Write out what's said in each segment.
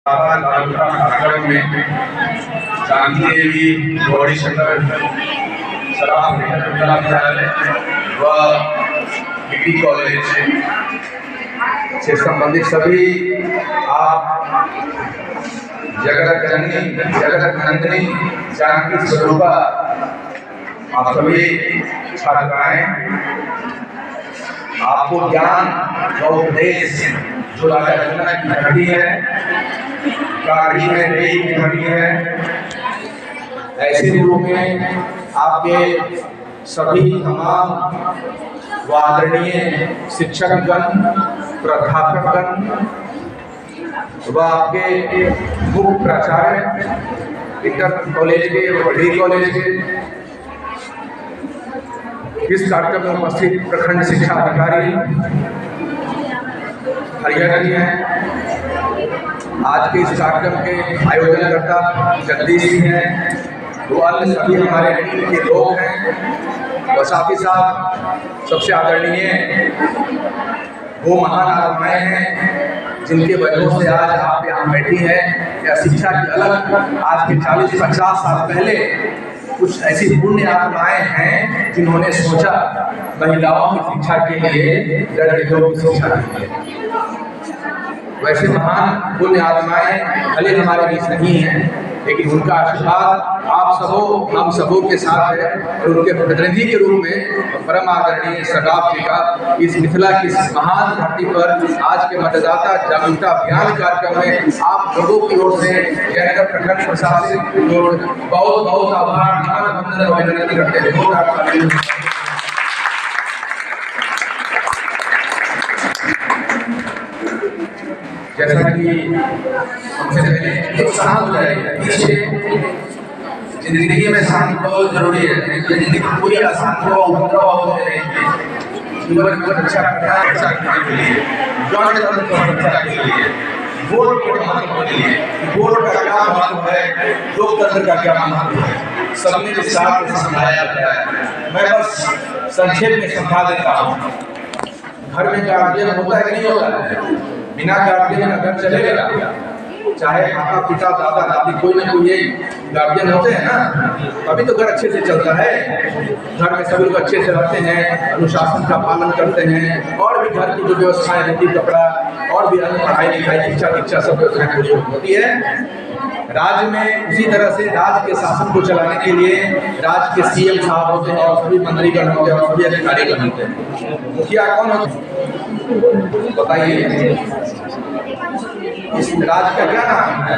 में गांधी देवी गौरी शंकर सराफ विद्यालय व डिग्री कॉलेज से संबंधित सभी आप जगत नंदिनी जानकी स्वरूपा आप सभी छात्राएं, आपको ज्ञान और उपदेश जो राजा जनक की घड़ी है, कारी में रेई की घड़ी है, ऐसे रूप में आपके सभी तमाम आदरणीय शिक्षकगण, प्राध्यापकगण व आपके मुख्य प्राचार्य इंटर कॉलेज के व डिग्री कॉलेज के इस कार्यक्रम में उपस्थित प्रखंड शिक्षा अधिकारी हरियाणा जी हैं, आज के इस कार्यक्रम के आयोजनकर्ता जगदीश जी हैं, वो अन्य सभी हमारे टीम के लोग हैं और साथ ही साथ सबसे आदरणीय वो महान आत्माएं हैं जिनके वजह से आज आप यहाँ बैठी हैं। या शिक्षा की अलग आज के 40-50 साल पहले कुछ ऐसी पुण्य आत्माएं हैं जिन्होंने सोचा महिलाओं की शिक्षा के लिए लड़कियों की शिक्षा के लिए। वैसे महान पुण्य आत्माएं भले हमारे बीच नहीं हैं, लेकिन उनका आशीर्वाद आप सबों हम सबों के साथ है और उनके प्रतिनिधि के रूप में परम आदरणीय सरदार जी का इस मिथिला की महान धरती पर आज के मतदाता जागरूकता अभियान कार्यक्रम में आप लोगों की ओर से जयनगर प्रखंड प्रशासन की ओर बहुत बहुत आभार वंदन और अभिनंदन करते हैं। जैसा कि हमसे पहले शांत हो जाएगा, जिंदगी में शांति बहुत जरूरी है। जिंदगी पूरी अशांति हो, उपद्रव होते रहेंगे। जीवन को रक्षा करना है, रक्षा करने के लिए गणतंत्र को रक्षा के लिए वोट के महत्व के लिए वोट का क्या महत्व है, लोकतंत्र का क्या महत्व है, सबने विस्तार से समझाया गया है। मैं बस संक्षेप में समझा देता हूँ। घर में गार्जियन होता है कि नहीं होता है? बिना गार्जियन का घर चलेगा? चाहे माता पिता दादा दादी कोई ना कोई गार्जियन होते हैं ना, तभी तो घर अच्छे से चलता है। घर में सभी लोग अच्छे से रहते हैं, अनुशासन का पालन करते हैं और भी घर की जो व्यवस्थाएं रहती, कपड़ा और भी अन्य पढ़ाई लिखाई शिक्षा सब व्यवस्थाएं पूरी होती है। राज्य में उसी तरह से राज्य के शासन को चलाने के लिए राज्य के सीएम साहब होते हैं और सभी मंत्रीगण होते हैं और सभी अधिकारीगण होते हैं। मुखिया कौन होते हैं बताइए? इस राज्य का क्या नाम है?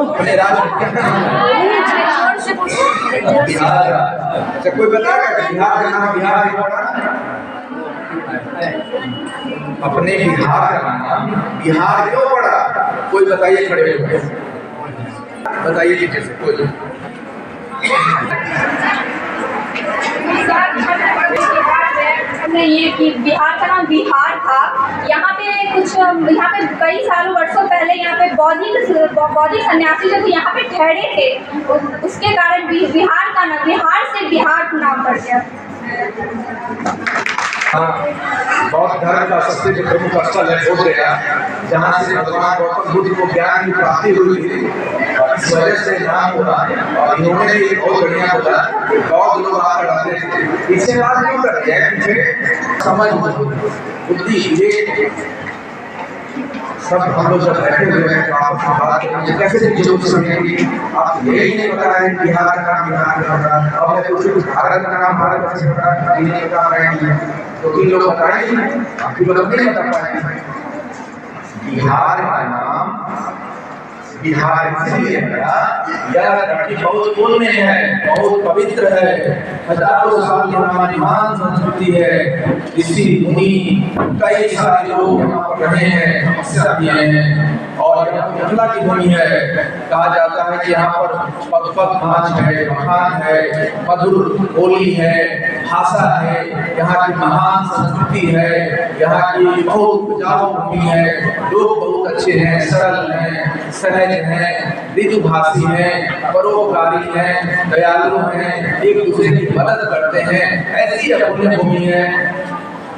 अपने राज्य का क्या नाम है? बिहार। अच्छा, कोई बताएगा कि बिहार का नाम बिहार क्यों पड़ा? अपने बिहार का नाम बिहार क्यों पड़ा? कोई बताइए, खड़े होकर बताइए कि जैसे कोई ये कि बिहार का नाम बिहार था। यहाँ पे कई सालों वर्षों पहले यहाँ पे बौद्धिक सन्यासी जो थे यहाँ पे ठहरे थे, उसके कारण बिहार का नाम बिहार से बिहार नाम पड़ गया। बौद्ध धर्म का सबसे जो प्रमुख स्थल है बोधगया, जहाँ से भगवान गौतम बुद्ध को ज्ञान की प्राप्ति हुई थी। इस वजह से नाम हुआ और इन्होंने भी बहुत बढ़िया बोला बौद्ध लोग आकर रहते थे। इससे बात क्यों करते हैं? पीछे समझ बुद्धि सब हम लोग जब बैठे हुए हैं तो आप बात करेंगे कैसे जो समझेंगे। आप यही नहीं पता है बिहार का नाम बिहार का होगा, अब मैं कुछ भारत का नाम भारत से होगा, नहीं बता पाएंगे तो तीन लोग बताएंगे, आपकी मतलब नहीं बता पाएंगे। बिहार का नाम बिहार इसलिए यह धरती बहुत पुण्य है, बहुत पवित्र है, हजारों साल की हमारी महान संस्कृति है। ऋषि मुनि कई सारे लोग रहे हैं, तपस्या किए हैं और यह मिथिला की भूमि है। कहा जाता है कि यहाँ पर पद नाच है, मखान है, मधुर बोली है, भाषा है, यहाँ की महान संस्कृति है, यहाँ की बहुत उपजाऊ भूमि है, लोग बहुत अच्छे हैं, सरल हैं, सहज हैं, मृदुभाषी हैं, परोपकारी हैं, दयालु हैं, एक दूसरे की मदद करते हैं। ऐसी पुण्य भूमि है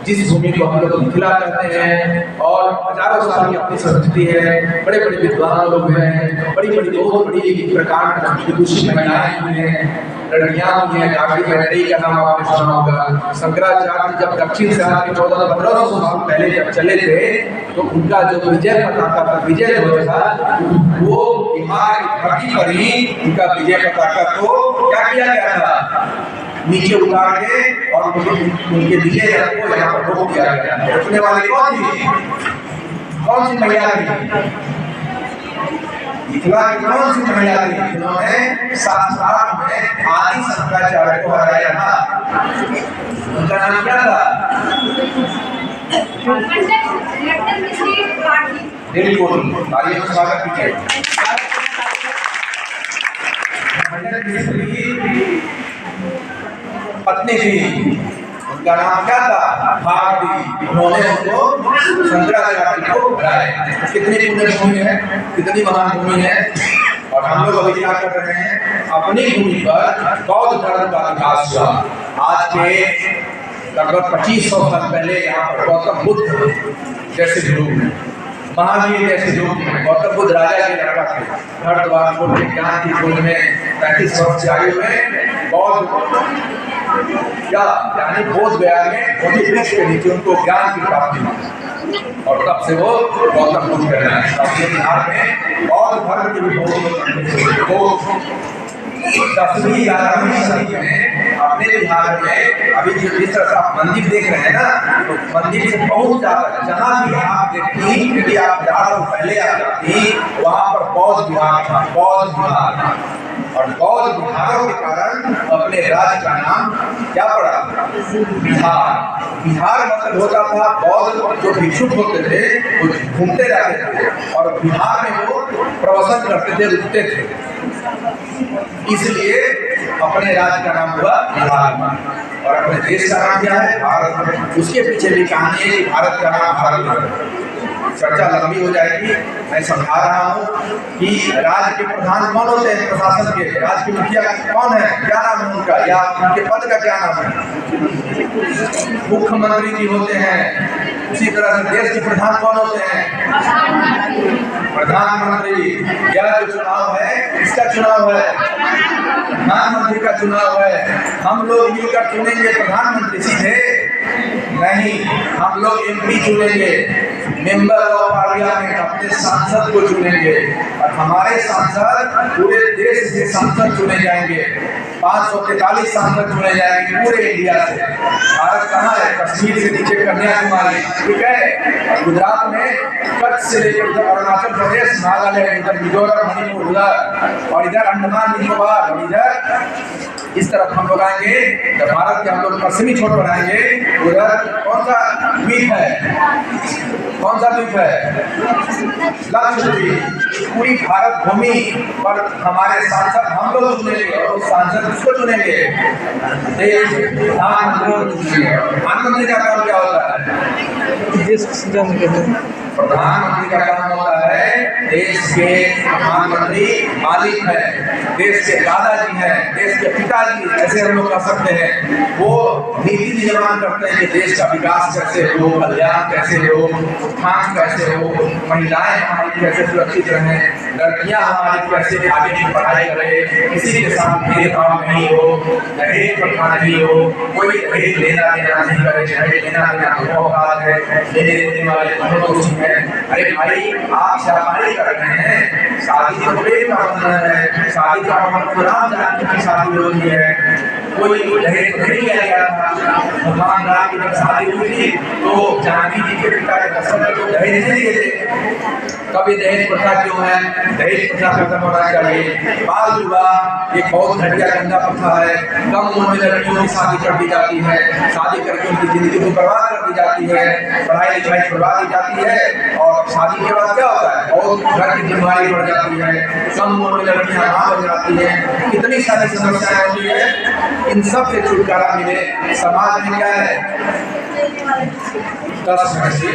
जिस भूमि को हम लोग मिथिला कहते हैं और हजारों साल की अपनी संस्कृति है, बड़े बड़े विद्वान लोग हैं, बड़ी बड़ी बहुत बड़ी प्रकार की विदुषी महिलाएं हुई हैं, लड़कियां हुई हैं। काफी मैत्री का नाम आपने सुना होगा। शंकराचार्य जब दक्षिण से आके 1400-1500 साल पहले जब चले थे तो उनका जो विजय पताका था, विजय ध्वज था, वो बिहार की धरती पर ही उनका विजय पताका को क्या किया गया था, नीचे उतार के और उनके विजय रथ को यहाँ पर रोक दिया गया। रोकने वाली कौन थी, कौन सी महिला थी, मिथिला की कौन सी महिला थी जिन्होंने शास्त्रार्थ में आदि शंकराचार्य को हराया था? उनका नाम क्या था? बिल्कुल, तालियों से स्वागत कीजिए। पत्नी थी, उनका नाम क्या था? भारती। उन्होंने उनको शंकराचार्य को हराया। कितनी पुण्य भूमि है, कितनी महान भूमि है। और हम लोग अभी क्या कर रहे हैं, अपनी भूमि पर बौद्ध धर्म का विकास हुआ। आज के लगभग 2500 साल पहले यहाँ पर गौतम बुद्ध जैसे लोग, महावीर जैसे लोग, गौतम बुद्ध राजा के लड़का थे, घर द्वार छोड़ के ज्ञान की खोज में 35 वर्ष की आयु में बौद्ध क्या यानी बोध गया में बोधि वृक्ष के नीचे उनको ज्ञान की प्राप्ति हुई और तब से वो गौतम बुद्ध कर रहे हैं। अपने बिहार में बौद्ध धर्म की भी बहुत 10वीं 11वीं सदी में अपने बिहार में अभी जिस तरह से आप मंदिर देख रहे हैं ना, तो मंदिर से बहुत ज्यादा जहाँ भी आप देखती, यदि आप 1000 साल पहले आ जाती, वहाँ पर बौद्ध विहार था, बौद्ध विहार। और बौद्ध विहारों के कारण अपने राज्य का नाम क्या पड़ा? बिहार। बिहार मतलब होता था बौद्ध जो भिक्षुक होते थे वो घूमते रहते थे और बिहार में वो प्रवचन करते थे, रुकते थे, इसलिए अपने राज्य का नाम हुआ बिहार। और अपने देश का नाम क्या है? भारत। उसके पीछे भी कहानी है कि भारत का नाम भारत है। चर्चा लंबी हो जाएगी, मैं समझा रहा हूँ कि राज्य के प्रधान कौन होते हैं, प्रशासन के, राज्य के मुखिया कौन है, क्या नाम है उनका, या उनके पद का क्या नाम है? मुख्यमंत्री जी होते हैं। उसी तरह से देश के प्रधान कौन होते हैं? प्रधानमंत्री। यह जो चुनाव है, इसका चुनाव है, प्रधानमंत्री का चुनाव है। हम लोग मिलकर चुनेंगे प्रधानमंत्री सीधे नहीं, हम लोग MP चुनेंगे, मेंबर ऑफ पार्लियामेंट, अपने सांसद को चुनेंगे और हमारे सांसद पूरे देश से सांसद चुने जाएंगे। 543 सांसद चुने जाएंगे पूरे इंडिया से। भारत कहाँ है? कश्मीर से नीचे कन्याकुमारी, ठीक है, गुजरात में कच्छ से लेकर उधर अरुणाचल प्रदेश, नागालैंड, इधर मिजोरम, मणिपुर उधर, और इधर अंडमान निकोबार, और इधर इस तरफ हम लोग आएंगे। जब भारत के हम लोग पश्चिमी छोर पर आएंगे, उधर कौन सा द्वीप है, कौन सा द्वीप है? लक्षद्वीप। पूरी भारत भूमि पर हमारे सांसद हम लोग चुनेंगे और सांसद किसको चुनेंगे? प्रधानमंत्री का काम क्या होता है? प्रधानमंत्री का काम होता है देश के प्रधानमंत्री मालिक है, देश के दादाजी हैं, देश के पिताजी ऐसे हम लोग कह सकते हैं। वो नीति निर्माण करते हैं कि देश का विकास कैसे हो, कल्याण कैसे हो, उत्थान कैसे हो, महिलाएं हमारी कैसे सुरक्षित रहें, लड़कियां हमारी कैसे आगे की पढ़ाई करें, किसी के साथ भेदभाव नहीं हो, दहेज प्रथा नहीं हो, कोई दहेज लेना देना नहीं करे, दहेज लेना देना तो अपराध है, लेने देने वाले दोनों दोषी हैं। अरे भाई, आप शादी कर रहे हैं, शादी तो प्रेम का बंधन है, शादी का मतलब राम जानकी की शादी होती है, कोई दहेज नहीं लिया गया था। भगवान राम की जब शादी हुई थी तो जानकी जी के पिता के दशरथ को दहेज नहीं दिए थे। कभी दहेज प्रथा क्यों है? दहेज प्रथा खत्म होना चाहिए। बाल विवाह एक बहुत घटिया गंदा प्रथा है। कम उम्र में लड़कियों की शादी कर दी जाती है, शादी करके उनकी जिंदगी को बर्बाद कर दी जाती है, पढ़ाई लिखाई करवा दी जाती है और शादी के बाद क्या होता है? बहुत घर की जिम्मेदारी बढ़ जाती है, कम उम्र में लड़कियां मां बन जाती है, कितनी सारी समस्याएं होती है। इन सब से छुटकारा मिले, समाज में क्या है? 10 में से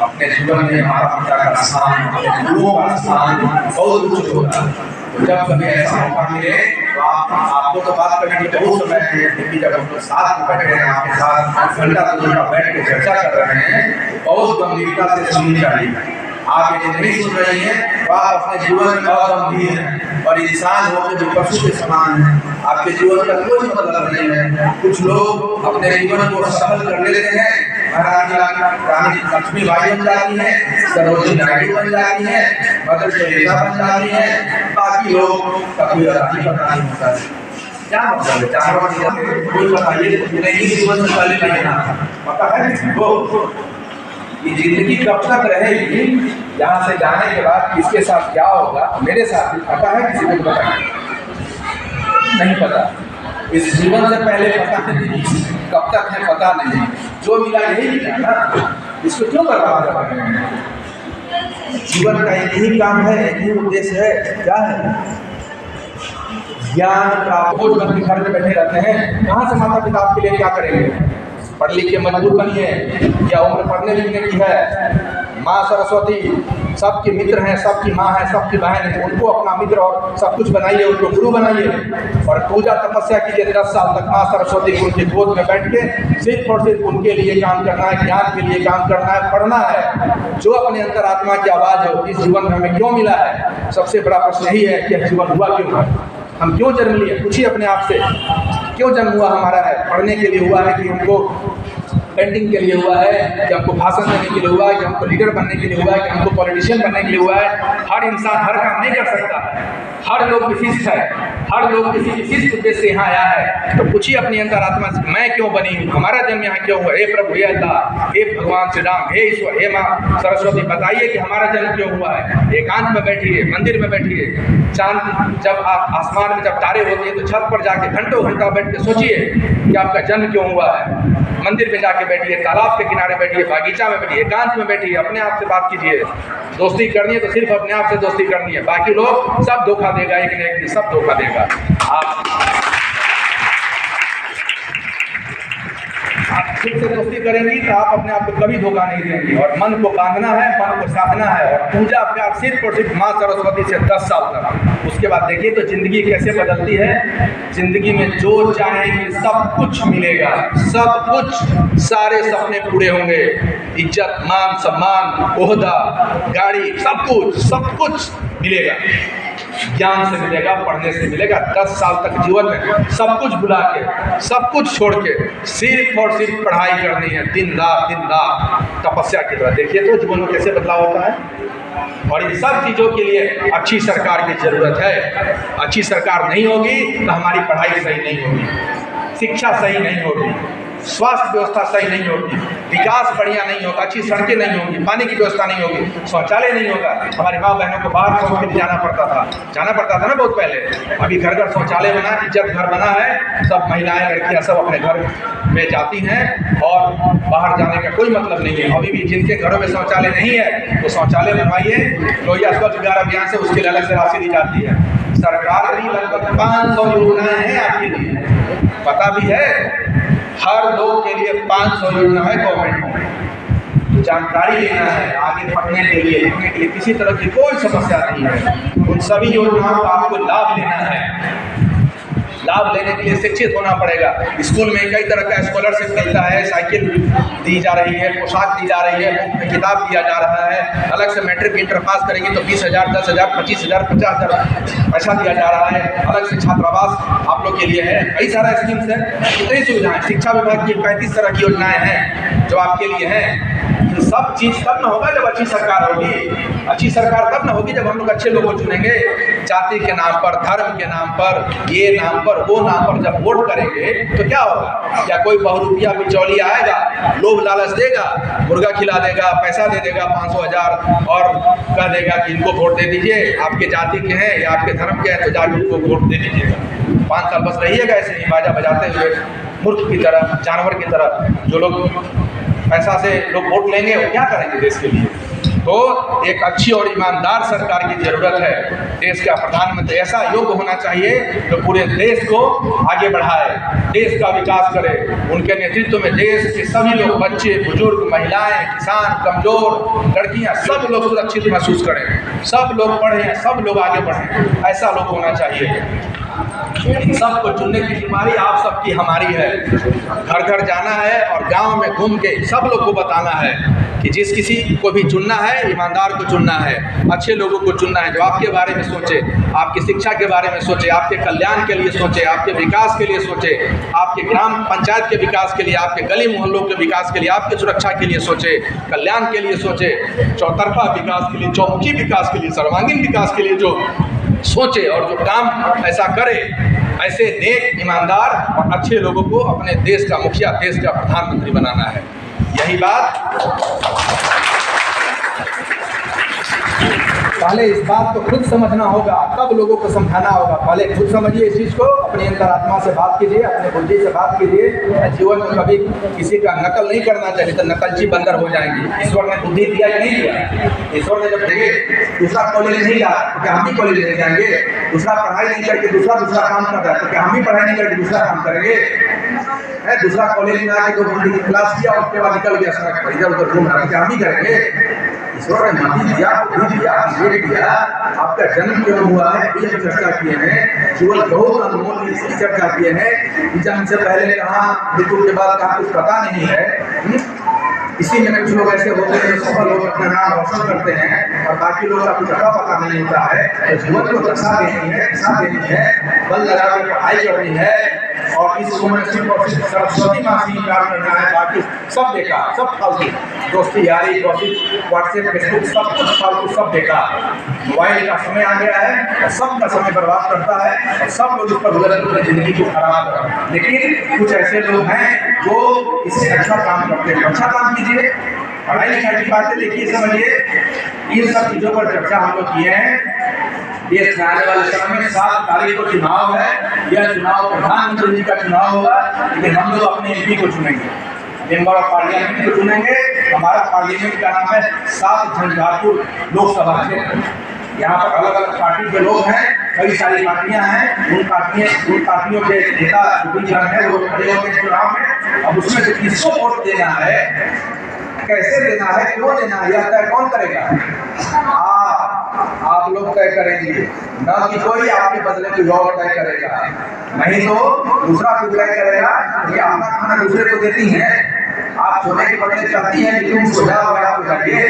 अपने जीवन में माता पिता का स्थान, अपने गुरुओं का स्थान बहुत उच्च होता है। तो जब कभी ऐसा मौका मिले तो आपको तो बात करने की बहुत समय है, लेकिन जब हम लोग साथ में बैठे हैं, आपके साथ घंटा 2 घंटा बैठ के चर्चा कर रहे हैं, बहुत गंभीरता से सुननी चाहिए। आप यदि नहीं सुन रही हैं तो आप अपने जीवन में अगंभीर हैं और इंसान होकर भी पशु के समान हैं। आपके जीवन का कोई मतलब नहीं है। कुछ लोग अपने जीवन को सफल कर लेते हैं, रानी लक्ष्मीबाई बन जाती है, सरोजिनी नायडू बन जाती है, मदर टेरेसा बन जाती है, बाकी लोग का कोई रानी पता नहीं होता है। क्या मतलब है? जानवर कोई बताइए नहीं, जीवन में पहले नहीं आना पता है वो ये जिंदगी कब तक रहेगी, यहाँ से जाने के बाद किसके साथ क्या होगा, मेरे साथ भी पता है, किसी को पता नहीं पता। इस जीवन से पहले पता नहीं, कब तक है पता नहीं, जो मिला यही मिला ना, इसको क्यों बर्बाद कर रहे हैं? जीवन का एक ही काम है, एक ही उद्देश्य है, क्या है? ज्ञान प्राप्त। बहुत बच्चे घर में बैठे रहते हैं, कहाँ से माता पिता आपके लिए क्या करेंगे? पढ़ लिख के मजबूत बनिए, क्या उम्र पढ़ने लिखने की है? माँ सरस्वती सबकी मित्र हैं, सबकी माँ है, सबकी बहन है, उनको अपना मित्र और सब कुछ बनाइए, उनको गुरु बनाइए और पूजा तपस्या कीजिए। 10 साल तक माँ सरस्वती को उनके गोद में बैठ के सिर्फ और सिर्फ उनके लिए काम करना है, ज्ञान के लिए काम करना है, पढ़ना है। जो अपने अंतरात्मा की आवाज़ हो, इस जीवन में हमें क्यों मिला है, सबसे बड़ा प्रश्न यही है कि जीवन हुआ क्यों है, हम क्यों जन्म लिए? पूछिए अपने आप से, क्यों जन्म हुआ हमारा है? पढ़ने के लिए हुआ है कि हमको पेंटिंग के लिए हुआ है, कि हमको भाषण देने के लिए हुआ है, कि हमको लीडर बनने के लिए हुआ है, कि हमको पॉलिटिशियन बनने के लिए हुआ है? हर इंसान हर काम नहीं कर सकता है, हर लोग विशिष्ट है, हर लोग किसी विशिष्ट उद्देश्य से यहाँ आया है। तो पूछिए अपनी अंतरात्मा से, मैं क्यों बनी हूँ, हमारा जन्म यहाँ क्यों हुआ? हे प्रभु, हे अल्लाह, हे भगवान श्री राम, हे ईश्वर, हे माँ सरस्वती, बताइए कि हमारा जन्म क्यों हुआ है? एकांत में बैठिए, मंदिर में बैठिए, चांद जब आप आसमान में जब तारे होते हैं तो छत पर जाके घंटों घंटा बैठ के सोचिए कि आपका जन्म क्यों हुआ है। मंदिर में जाके बैठिए, तालाब के किनारे बैठिए, बागीचा में बैठिए, एकांत में बैठिए, अपने आप से बात कीजिए। दोस्ती करनी है तो सिर्फ अपने आप से दोस्ती करनी है, बाकी लोग सब धोखा देगा, एक न एक दिन सब धोखा देगा। आप खुद से दोस्ती करेंगी तो आप अपने आप को कभी धोखा नहीं देंगी। और मन को बांधना है, मन को साधना है और पूजा प्यार सिर्फ और सिर्फ माँ सरस्वती से 10 साल तक। उसके बाद देखिए तो जिंदगी कैसे बदलती है। जिंदगी में जो चाहेंगे सब कुछ मिलेगा, सब कुछ, सारे सपने पूरे होंगे, इज्जत मान सम्मान ओहदा गाड़ी सब कुछ मिलेगा। ज्ञान से मिलेगा, पढ़ने से मिलेगा। 10 साल तक जीवन में सब कुछ भुला के, सब कुछ छोड़ के सिर्फ और सिर्फ पढ़ाई करनी है, दिन रात तपस्या की तरह। देखिए तो जीवन में कैसे बदलाव होता है। और इन सब चीज़ों के लिए अच्छी सरकार की ज़रूरत है। अच्छी सरकार नहीं होगी तो हमारी पढ़ाई सही नहीं होगी, शिक्षा सही नहीं होगी, स्वास्थ्य व्यवस्था सही नहीं होगी, विकास बढ़िया नहीं होगा, अच्छी सड़कें नहीं होंगी, पानी की व्यवस्था नहीं होगी, शौचालय नहीं होगा। हमारी माँ बहनों को बाहर शौच के लिए जाना पड़ता था ना बहुत पहले। अभी घर घर शौचालय बना, इज्जत घर बना है, सब महिलाएं लड़कियां सब अपने घर में जाती हैं और बाहर जाने का कोई मतलब नहीं है। अभी भी जिनके घरों में शौचालय नहीं है तो शौचालय बनवाइए। लोहिया स्वच्छ भारत अभियान से उसके लिए अलग से राशि दी जाती है। सरकार की लगभग 500 योजनाएं हैं आपके लिए, पता भी है। हर लोग के लिए 500 योजना है गवर्नमेंट में। जानकारी लेना है, आगे पढ़ने के लिए, लिखने के लिए किसी तरह की कोई समस्या नहीं है। उन सभी योजनाओं का आपको लाभ लेना है। लाभ लेने के लिए शिक्षित होना पड़ेगा। स्कूल में कई तरह का स्कॉलरशिप मिलता है, साइकिल दी जा रही है, पोशाक दी जा रही है, किताब दिया जा रहा है। अलग से मैट्रिक इंटर पास करेंगे तो 20,000, 10,000, 25,000, 50,000 पैसा दिया जा रहा है। अलग से छात्रावास आप लोग के लिए है। कई सारा स्कीम्स है, कितनी सुविधाएं। शिक्षा विभाग की 35 तरह की योजनाएं हैं जो आपके लिए हैं। सब चीज़ तब न होगा जब अच्छी सरकार होगी। अच्छी सरकार तब न होगी जब हम लोग अच्छे लोगों को चुनेंगे। जाति के नाम पर, धर्म के नाम पर, ये नाम पर, वो नाम पर जब वोट करेंगे तो क्या होगा? क्या कोई बहुरूपिया बिचौलिया आएगा, लोभ लालच देगा, मुर्गा खिला देगा, पैसा दे देगा 500,000 और कह देगा कि इनको वोट दे दीजिए, आपके जाति के हैं या आपके धर्म के हैं तो जाके उनको वोट दे दीजिएगा। 5 साल बस रहिएगा ऐसे ही बाजा बजाते हुए, मूर्ख की तरह, जानवर की तरह। जो लोग पैसा से लोग वोट लेंगे वो क्या करेंगे देश के लिए? तो एक अच्छी और ईमानदार सरकार की ज़रूरत है। देश का प्रधानमंत्री ऐसा योग्य होना चाहिए जो पूरे देश को आगे बढ़ाए, देश का विकास करे। उनके नेतृत्व में देश के सभी लोग, बच्चे, बुजुर्ग, महिलाएं, किसान, कमजोर, लड़कियां, सब लोग सुरक्षित महसूस करें, सब लोग पढ़ें, सब लोग आगे बढ़ें। ऐसा लोग होना चाहिए। सबको चुनने की जिम्मेदारी आप सबकी, हमारी है। घर घर जाना है और गांव में घूम के सब लोग को बताना है कि जिस किसी को भी चुनना है, ईमानदार को चुनना है, अच्छे लोगों को चुनना है, जो आपके बारे में सोचे, आपकी शिक्षा के बारे में सोचे, आपके कल्याण के लिए सोचे, आपके विकास के लिए सोचे, आपके ग्राम पंचायत के विकास के लिए, आपके गली मोहल्लों के विकास के लिए, आपकी सुरक्षा के लिए सोचे, कल्याण के लिए सोचे, चौतरफा विकास के लिए, चौमुखी विकास के लिए, सर्वांगीण विकास के लिए जो सोचे और जो काम ऐसा करे, ऐसे नेक, ईमानदार और अच्छे लोगों को अपने देश का मुखिया, देश का प्रधानमंत्री बनाना है। यही बात पहले इस बात को खुद समझना होगा, तब लोगों को समझाना होगा। पहले खुद समझिए इस चीज़ को, अपनी अंतरात्मा से बात कीजिए, अपने बुद्धि से बात कीजिए। जीवन में कभी किसी का नकल नहीं करना चाहिए, तो नकलची बंदर हो जाएंगे। ईश्वर ने बुद्धि दिया कि नहीं दिया? ईश्वर ने जब देखे दूसरा कॉलेज नहीं जा तो क्या हम भी कॉलेज नहीं जाएंगे? दूसरा पढ़ाई नहीं करके दूसरा काम कर रहा है तो क्या हम भी पढ़ाई नहीं करके दूसरा काम करेंगे? दूसरा कॉलेज में आके 2 घंटे की क्लास किया, उसके बाद निकल गया सड़क पर, इधर उधर घूम रहा है, क्या हम भी करेंगे? ईश्वर ने मति दिया, बुद्धि दिया, विवेक दिया। आपका जन्म क्यों हुआ है ये चर्चा किए हैं। केवल बहुत अनमोल इसकी चर्चा किए हैं। जन्म से पहले कहा, मृत्यु के बाद कहा, कुछ पता नहीं है। इसी में कुछ लोग ऐसे होते हैं जो सफल लोग अपना नाम रोशन करते हैं और बाकी लोग का कुछ पता नहीं होता है। तो जीवन को दशा देनी है, दिशा देनी है, बल लगा कर पढ़ाई करनी है और इस उम्र में सिर्फ और सिर्फ सरस्वती माँ से इंकार करना है। बाकी सब देखा, सब फालतू, दोस्ती यारी, गॉसिप, व्हाट्सएप, फेसबुक, सब कुछ फालतू, सब देखा। मोबाइल का समय आ गया है और सबका समय बर्बाद करता है और सब लोग उस पर गुजर जिंदगी को खराब कर। लेकिन कुछ ऐसे लोग हैं जो इससे अच्छा काम करते हैं। अच्छा काम कीजिए, पढ़ाई लिखाई की बातें देखिए, समझिए। इन सब चीज़ों पर चर्चा हम लोग किए हैं। देश में आने वाले समय में 7 तारीख को चुनाव है। यह चुनाव प्रधानमंत्री जी का चुनाव होगा, लेकिन हम लोग अपने एमपी को चुनेंगे, मेंबर ऑफ पार्लियामेंट को चुनेंगे। हमारा पार्लियामेंट का नाम है 7 झंझारपुर लोकसभा क्षेत्र। यहाँ पर अलग अलग पार्टी के लोग हैं, कई सारी पार्टियां हैं। उन पार्टियों के नेता है वो खड़े होते हैं चुनाव में। अब उसमें से किसको वोट देना है, कैसे देना है, क्यों देना है, यह तय कौन करेगा? आप लोग तय करेंगे, न कि कोई आपके बदले कोई और तय करेगा। नहीं तो दूसरा कुछ तय करेगा कि अपना खाना दूसरे को देती है, आप सोने के बदले चाहती हैं कि तुम सो जाओ, आप जाइए।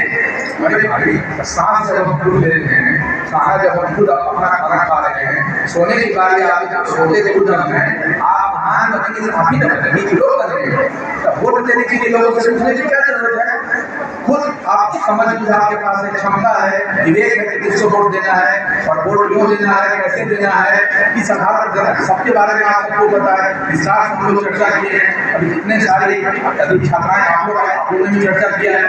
अरे भाई, सांस जब हम खुद ले रहे हैं, सांस जब हम खुद अपना खाना खा रहे हैं, सोने की बारी आती है, सोते खुद हम हैं। आप महान बनेंगे तो आप ही बनेंगे, लोग बनेंगे। तो वोट देने के लिए लोगों से पूछने की क्या जरूरत है? खुद आपकी समझ बुझ, आपके पास एक क्षमता है, विवेक है कि किसको वोट देना है और वोट क्यों देना है, कैसे देना है, किस आधार पर देना है, सबके बारे में आप सबको पता है। विस्तार से हम लोग चर्चा किए हैं। अभी जितने सारे छात्राएं आप लोगों ने भी चर्चा किया है,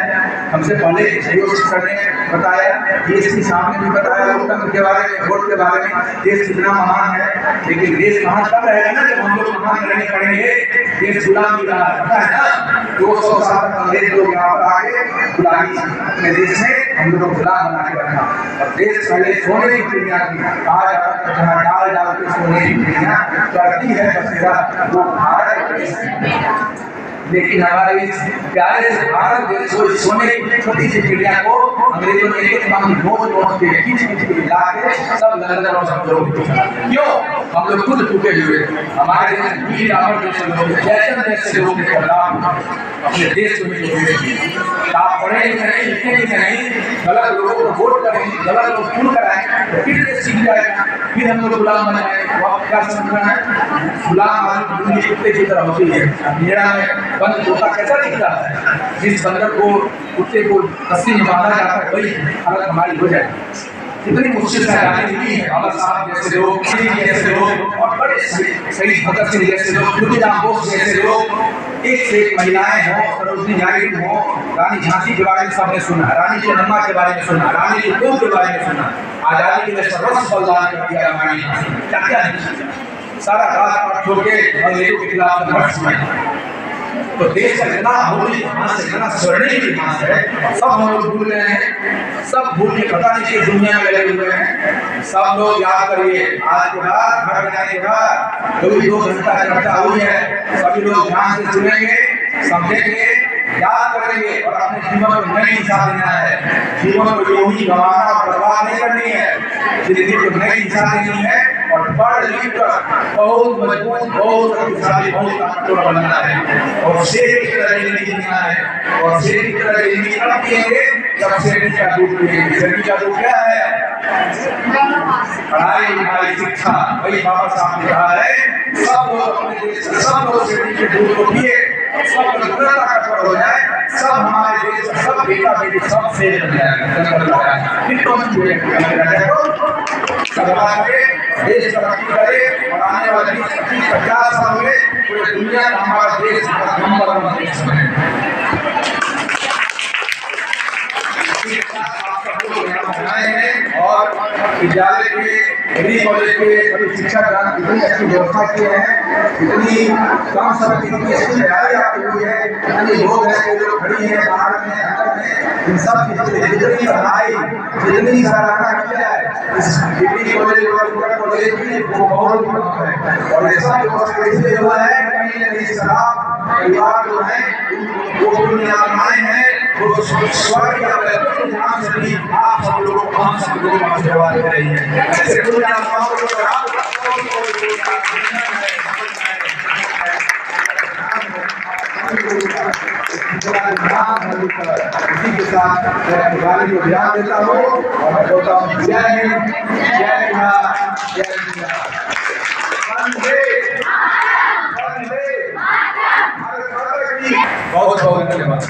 हमसे पहले सहयोग शिक्षक ने बताया, DSP साहब ने भी बताया लोकतंत्र के बारे में, वोट के बारे में, देश कितना महान है। लेकिन देश महान तब रहेगा ना जब हम लोग महान रहने पड़ेंगे। देश गुलाम भी रहा है, पता है ना, 200 साल तक अंग्रेज लोग यहाँ पर आके गुलामी अपने देश में हम लोग को गुलाम बना के रखा। और देश पहले सोने की चिड़िया थी, कहा जाता है जहाँ डाल डाल के सोने की चिड़िया करती है बसेरा वो भारत। लेकिन हमारे इस प्यारे भारत देश को सोने की छोटी सी चिड़िया को अंग्रेजों ने एक बार नोच के खींच के ला के सब लंदन और सब लोग क्यों हम लोग खुद टूटे हुए। हमारे वीर रावण जैसे लोग, जैसन जैसे लोग अपने देश को आप पढ़े नहीं, लिखे नहीं, गलत लोगों को वोट करेंगे, गलत लोग चुन कराएं तो फिर देश सीख जाएगा, फिर हम लोग गुलाम बन जाएंगे। आप क्या समझना है? गुलाम आदमी कुत्ते की तरह होती है। मेरा बंद तोता कैसा दिखता है? जिस बंदर को कुत्ते को रस्सी में बांधा जाता है वही हालत हमारी हो जाएगी। कितनी मुश्किल से आजादी मिली है। बाबा साहब जैसे लोग, जैसे लोग और बड़े शहीद भगत सिंह जैसे लोग, खुदीराम बोस जैसे लोग, एक से एक महिलाएं हों, सरोजनी नायडू हो, रानी झांसी के बारे में सबने सुना, रानी चेन्नम्मा के बारे में सुना, रानी लक्ष्मीबाई के बारे में सुना। आजादी के लिए सर्वस्व बलिदान कर दिया रानी झांसी ने, क्या क्या नहीं किया। सारा राजपाट छोड़ के अंग्रेजों के खिलाफ संघर्ष किया। तो देश का जितना अमूल्य इतिहास है, जितना स्वर्णिम इतिहास है, सब हम लोग भूल रहे हैं। सब भूल के पता नहीं किस दुनिया में लगे हुए हैं। सब लोग याद करिए, आज के बाद घर जाने के बाद जो भी 2 घंटा चर्चा हुई है, सभी लोग ध्यान से सुनेंगे, समझेंगे, याद करेंगे और अपने जीवन को नई दिशा देना है। जीवन को यूं ही गंवाना और बर्बाद नहीं करनी है, जिंदगी को नई दिशा देनी है और पढ़ लिख कर बहुत मजबूत, बहुत शक्तिशाली, बहुत ताकतवर बनना है और शेर की तरह जिंदगी जीना है। और शेर की तरह जिंदगी तब जिएंगे जब शेर का दूध पिएंगे। शेर का दूध क्या है? पढ़ाई लिखाई शिक्षा। वही बाबा साहब ने कहा है, सब लोग अपने देश, सब लोग शेर के दूध को पिए, सब ताकतवर हो जाए, सब हमारे देश, सब बेटा बेटी सब शेर बन जाएगा। देश तरक्की करे और आने वाले 20-50 साल में पूरे दुनिया का हमारा देश नंबर 1 देश बने। और विद्यालय के, डिग्री कॉलेज के सभी शिक्षा ग्रहण इतनी अच्छी व्यवस्था किए हैं, इतनी कम समय की इतनी अच्छी तैयारी आपकी हुई है, इतने लोग हैं, कई लोग खड़ी हैं बाहर में, अंदर में, इन सब की जितनी पढ़ाई, जितनी सराहना किया है इस डिग्री कॉलेज और कॉलेज की, वो बहुत है। और ऐसा व्यवस्था इसलिए हुआ है कहीं न कहीं शराब परिवार जो है वो दुनियाएं हैं, वो स्वर्ग या वैकुंठ धाम से भी आप सब लोगों को, हम सब लोगों को आशीर्वाद दे रही है। ऐसे दुनिया इसी के साथ मैं गाली को ध्यान देता हूँ और मैं बोलता हूँ जय हिंद, जय बिहार, जय बिहार। बहुत बहुत धन्यवाद।